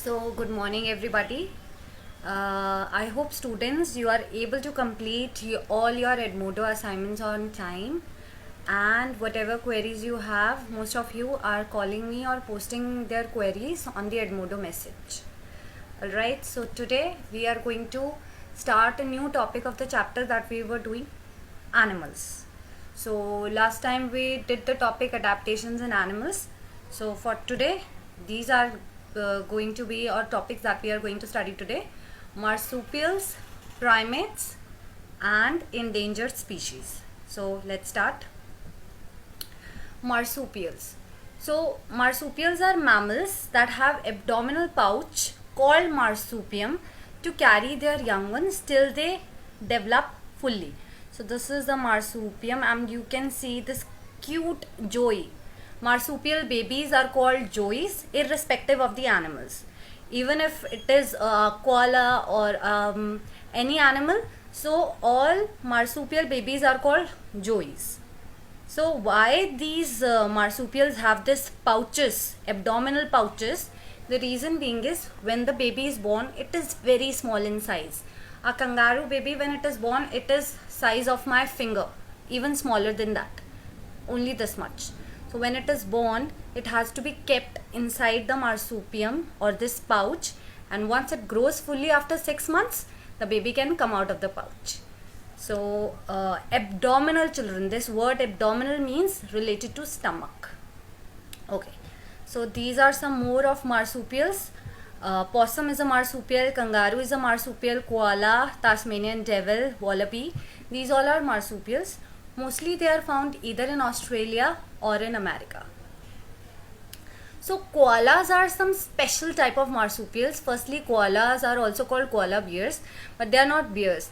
So, good morning, everybody. I hope students you are able to complete all your Edmodo assignments on time, and whatever queries you have, most of you are calling me or posting their queries on the Edmodo message. Alright, so today we are going to start a new topic of the chapter that we were doing, animals. So last time we did the topic adaptations in animals. So for today, these are going to be our topics that we are going to study today: marsupials, primates, and endangered species. So let's start. Marsupials. So marsupials are mammals that have abdominal pouch called marsupium to carry their young ones till they develop fully. So this is the marsupium, and you can see this cute joey. Marsupial babies are called joeys irrespective of the animals. Even if it is a koala or any animal, so all marsupial babies are called joeys. So why these marsupials have this pouches, abdominal pouches? The reason being is when the baby is born, it is very small in size. A kangaroo baby, when it is born, it is size of my finger, even smaller than that, only this much. So when it is born, it has to be kept inside the marsupium or this pouch, and once it grows fully after 6 months, the baby can come out of the pouch. So abdominal children, this word abdominal means related to stomach. Okay, so these are some more of marsupials. Possum is a marsupial, kangaroo is a marsupial, koala, Tasmanian devil, wallaby, these all are marsupials. Mostly they are found either in Australia or in America. So koalas are some special type of marsupials. Firstly, koalas are also called koala bears, but they are not bears.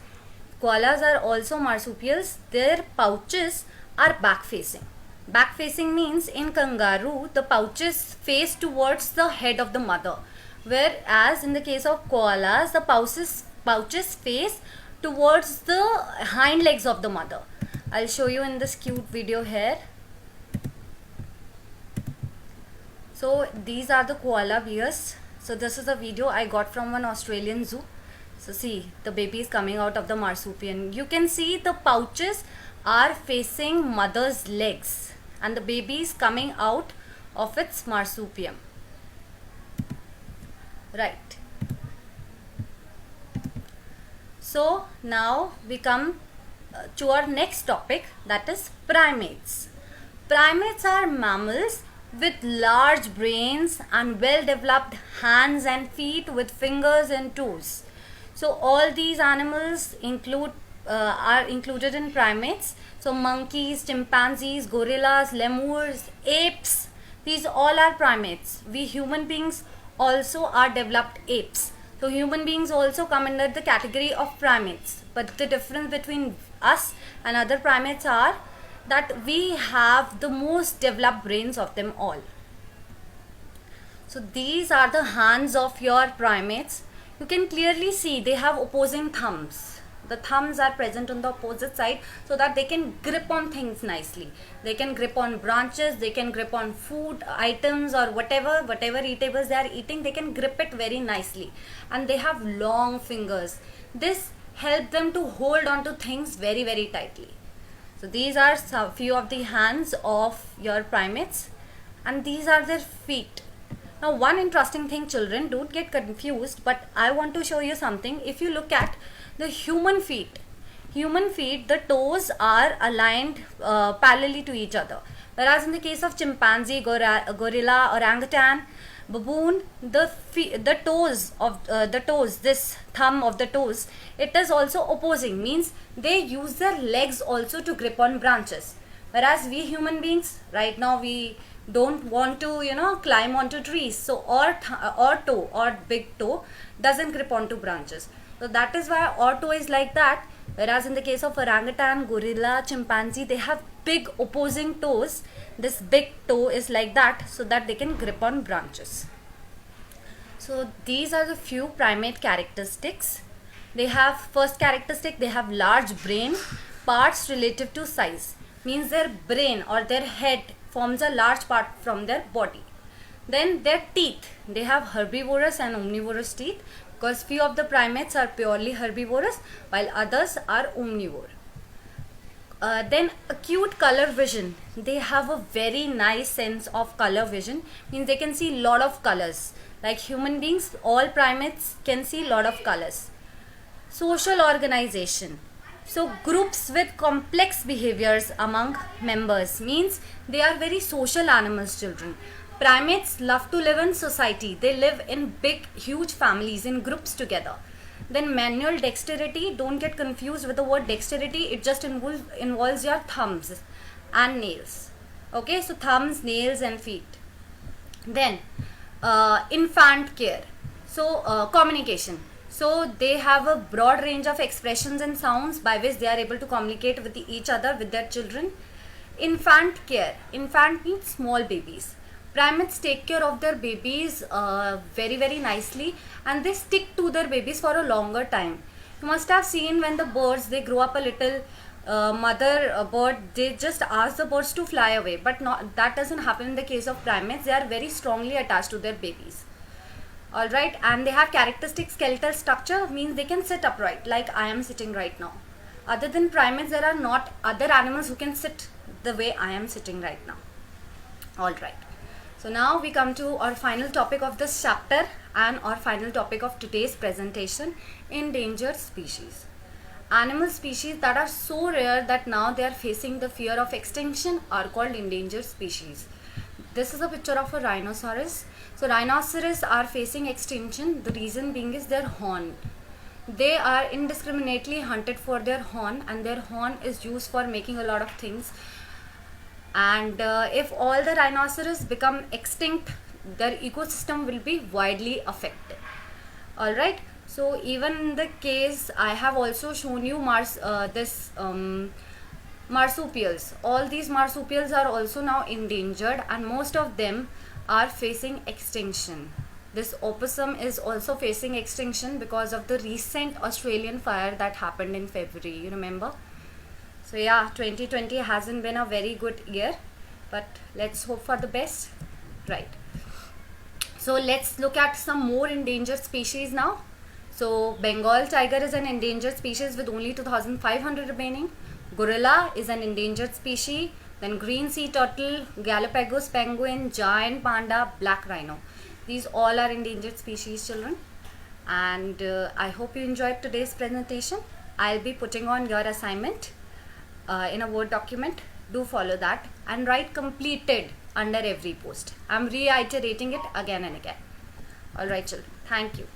Koalas are also marsupials. Their pouches are back facing. Back facing means in kangaroo the pouches face towards the head of the mother, whereas in the case of koalas the pouches face towards the hind legs of the mother. I'll show you in this cute video here. So these are the koala bears. So this is a video I got from one Australian zoo. So see, the baby is coming out of the marsupial. You can see the pouches are facing mother's legs and the baby is coming out of its marsupium. Right. So now we come to our next topic, that is primates. Primates are mammals with large brains and well developed hands and feet with fingers and toes. So all these animals are included in primates. So monkeys, chimpanzees, gorillas, lemurs, apes, these all are primates. We human beings also are developed apes. So human beings also come under the category of primates. But the difference between us and other primates are that we have the most developed brains of them all. So these are the hands of your primates. You can clearly see they have opposing thumbs. The thumbs are present on the opposite side so that they can grip on things nicely. They can grip on branches, they can grip on food items or whatever eatables they are eating, they can grip it very nicely. And they have long fingers. This helps them to hold on to things very tightly. So these are some few of the hands of your primates, and these are their feet. Now one interesting thing, children, don't get confused, but I want to show you something. If you look at the human feet, the toes are aligned parallelly to each other, whereas in the case of chimpanzee, gorilla, orangutan, baboon, the toes, this thumb of the toes, it is also opposing, means they use their legs also to grip on branches, whereas we human beings right now, we don't want to climb onto trees, so our big toe doesn't grip onto branches. So that is why our toe is like that, whereas in the case of orangutan, gorilla, chimpanzee, they have big opposing toes. This big toe is like that so that they can grip on branches. So these are the few primate characteristics. They have, first characteristic, they have large brain, parts relative to size, means their brain or their head forms a large part from their body. Then their teeth, they have herbivorous and omnivorous teeth, because few of the primates are purely herbivorous while others are omnivore. Then acute color vision, they have a very nice sense of color vision, means they can see lot of colors. Like human beings, all primates can see lot of colors. Social organization, so groups with complex behaviors among members, means they are very social animals, children. Primates love to live in society, they live in big huge families in groups together. Then manual dexterity, don't get confused with the word dexterity, it just involves your thumbs and nails. Okay, so thumbs, nails and feet. Then infant care, so communication, so they have a broad range of expressions and sounds by which they are able to communicate with each other, with their children. Infant care, infant means small babies. Primates take care of their babies very nicely, and they stick to their babies for a longer time. You must have seen when the birds, they grow up a little, mother bird, they just ask the birds to fly away, but not, that doesn't happen in the case of primates. They are very strongly attached to their babies. Alright, and they have characteristic skeletal structure, means they can sit upright like I am sitting right now. Other than primates, there are not other animals who can sit the way I am sitting right now. Alright, so now we come to our final topic of this chapter and our final topic of today's presentation, endangered species. Animal species that are so rare that now they are facing the fear of extinction are called endangered species. This is a picture of a rhinoceros. So rhinoceros are facing extinction. The reason being is their horn. They are indiscriminately hunted for their horn, and their horn is used for making a lot of things. And if all the rhinoceros become extinct, their ecosystem will be widely affected. Alright, so even in the case, I have also shown you marsupials. All these marsupials are also now endangered, and most of them are facing extinction. This opossum is also facing extinction because of the recent Australian fire that happened in February, you remember? So yeah, 2020 hasn't been a very good year, but let's hope for the best. Right, so let's look at some more endangered species now. So Bengal tiger is an endangered species with only 2,500 remaining. Gorilla is an endangered species. Then green sea turtle, Galapagos penguin, giant panda, black rhino. These all are endangered species, children. And I hope you enjoyed today's presentation. I'll be putting on your assignment in a Word document. Do follow that and write completed under every post. I'm reiterating it again and again. Alright, children. Thank you.